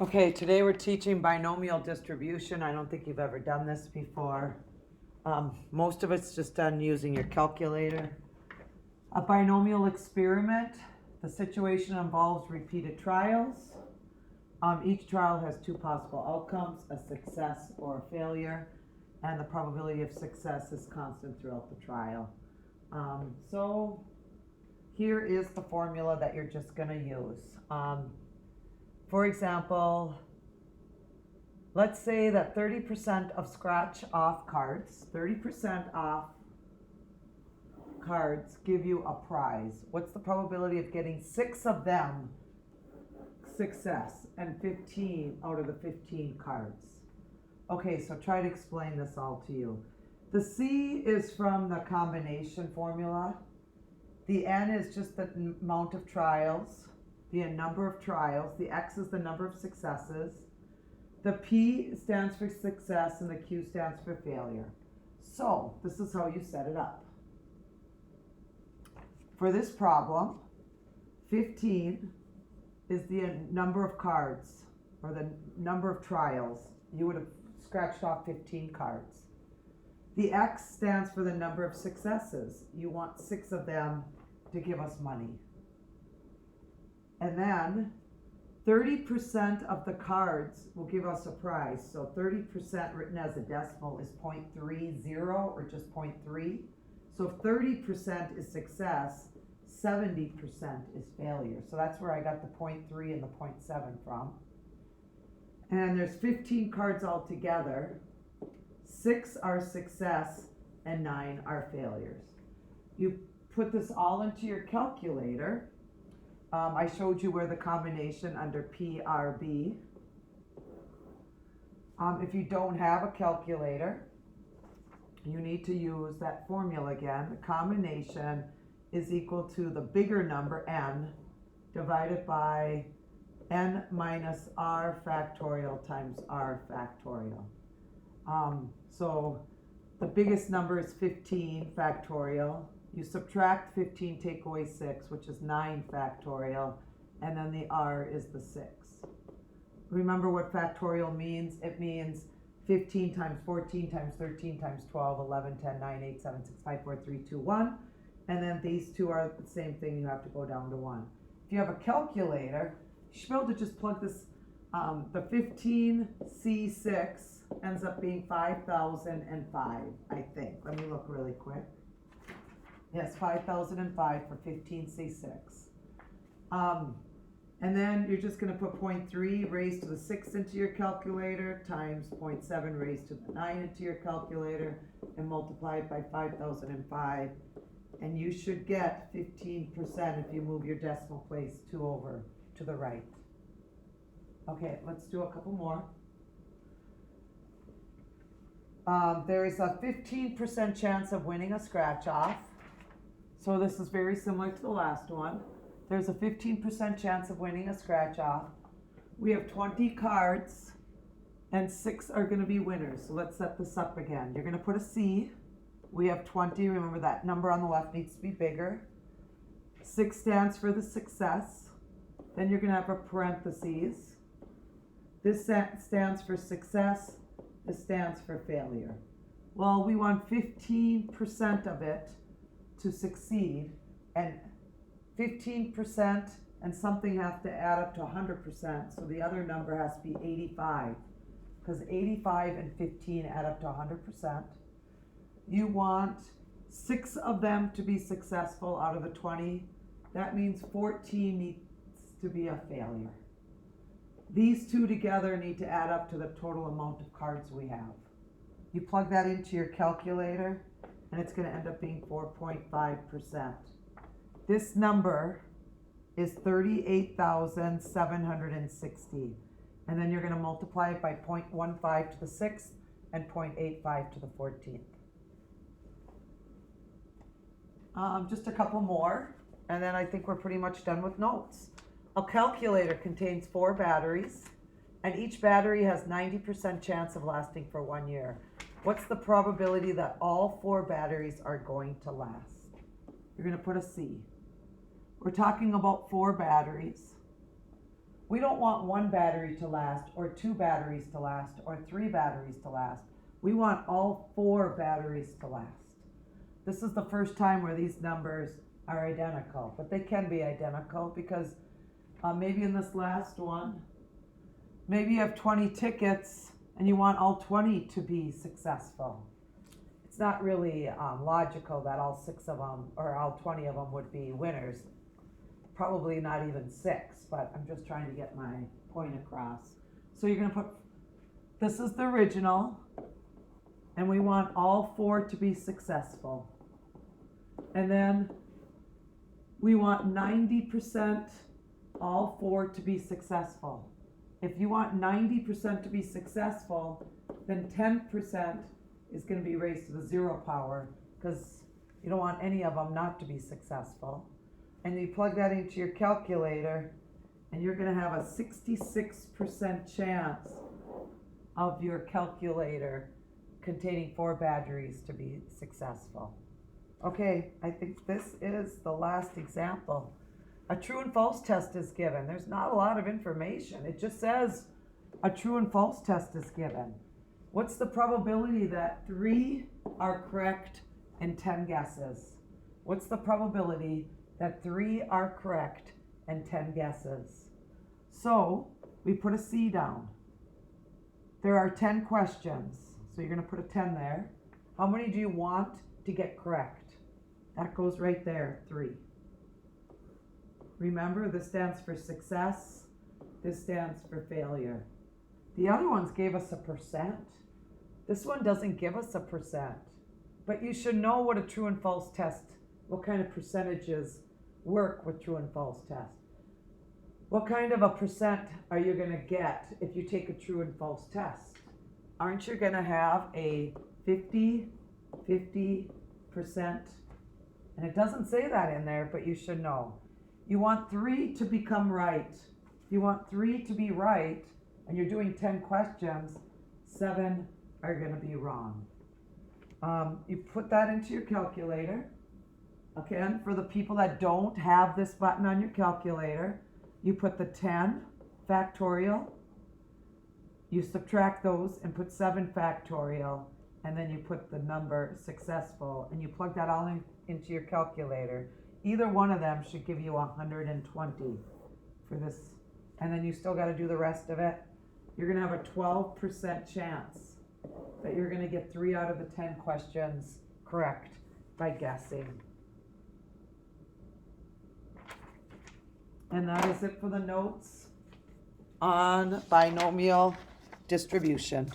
Okay, today we're teaching binomial distribution. I don't think you've ever done this before. Most of it's just done using your calculator. A binomial experiment. The situation involves repeated trials. Each trial has two possible outcomes, a success or a failure, and the probability of success is constant throughout the trial. So here is the formula that you're just going to use. For example, let's say that 30% of scratch off cards, 30% off cards give you a prize. What's the probability of getting 6 of them success and 15 out of the 15 cards? Okay, so try to explain this all to you. The C is from the combination formula. The N is just the amount of trials. The number of trials. The X is the number of successes. The P stands for success and the Q stands for failure. So this is how you set it up. For this problem, 15 is the number of cards or the number of trials. You would have scratched off 15 cards. The X stands for the number of successes. You want 6 of them to give us money. And then 30% of the cards will give us a prize. So 30% written as a decimal is 0.30 or just 0.3. So if 30% is success, 70% is failure. So that's where I got the 0.3 and the 0.7 from. And there's 15 cards altogether. 6 are success and 9 are failures. You put this all into your calculator. I showed you where the combination under PRB. If you don't have a calculator, you need to use that formula again. The combination is equal to the bigger number, n, divided by n minus r factorial times r factorial. So the biggest number is 15 factorial. You subtract 15, take away 6, which is 9 factorial, and then the r is the 6. Remember what factorial means? It means 15 times 14 times 13 times 12, 11, 10, 9, 8, 7, 6, 5, 4, 3, 2, 1. And then these two are the same thing. You have to go down to 1. If you have a calculator, you should be able to just plug this. The 15C6 ends up being 5,005, I think. Let me look really quick. Yes, 5,005 for 15C6. And then you're just going to put 0.3 raised to the 6 into your calculator times 0.7 raised to the 9 into your calculator and multiply it by 5,005. And you should get 15% if you move your decimal place 2 over to the right. Okay, let's do a couple more. There is a 15% chance of winning a scratch off. So this is very similar to the last one. There's a 15% chance of winning a scratch off. We have 20 cards and 6 are going to be winners. So let's set this up again. You're going to put a C. We have 20. Remember that number on the left needs to be bigger. 6 stands for the success. Then you're going to have a parentheses. This stands for success. This stands for failure. Well, we want 15% of it to succeed, and 15% and something has to add up to 100%, so the other number has to be 85, because 85 and 15 add up to 100%. You want 6 of them to be successful out of the 20. That means 14 needs to be a failure. These two together need to add up to the total amount of cards we have. You plug that into your calculator, and it's going to end up being 4.5%. This number is 38,760. And then you're going to multiply it by 0.15 to the 6th and 0.85 to the 14th. Just a couple more, and then I think we're pretty much done with notes. A calculator contains 4 batteries, and each battery has 90% chance of lasting for 1 year. What's the probability that all 4 batteries are going to last? You're going to put a C. We're talking about 4 batteries. We don't want one battery to last, or 2 batteries to last, or 3 batteries to last. We want all 4 batteries to last. This is the first time where these numbers are identical, but they can be identical because maybe in this last one, maybe you have 20 tickets and you want all 20 to be successful. It's not really logical that all 6 of them or all 20 of them would be winners. Probably not even 6, but I'm just trying to get my point across. So you're going to put, this is the original, and we want all 4 to be successful. And then we want 90% all 4 to be successful. If you want 90% to be successful, then 10% is going to be raised to the 0 power because you don't want any of them not to be successful. And you plug that into your calculator and you're going to have a 66% chance of your calculator containing 4 batteries to be successful. Okay, I think this is the last example. A true and false test is given. There's not a lot of information. It just says a true and false test is given. What's the probability that 3 are correct and 10 guesses? What's the probability that 3 are correct and 10 guesses? So we put a C down. There are 10 questions. So you're going to put a 10 there. How many do you want to get correct? That goes right there, 3. Remember, this stands for success. This stands for failure. The other ones gave us a percent. This one doesn't give us a percent. But you should know what a true and false test, what kind of percentages work with true and false test. What kind of a percent are you going to get if you take a true and false test? Aren't you going to have a 50% And it doesn't say that in there, but you should know. You want 3 to become right. You want 3 to be right, and you're doing 10 questions, 7 are going to be wrong. You put that into your calculator. Again, for the people that don't have this button on your calculator, you put the 10 factorial, you subtract those and put 7 factorial, and then you put the number successful, and you plug that all into your calculator. Either one of them should give you 120 for this, and then you still got to do the rest of it. You're going to have a 12% chance that you're going to get 3 out of the 10 questions correct by guessing. And that is it for the notes on binomial distribution.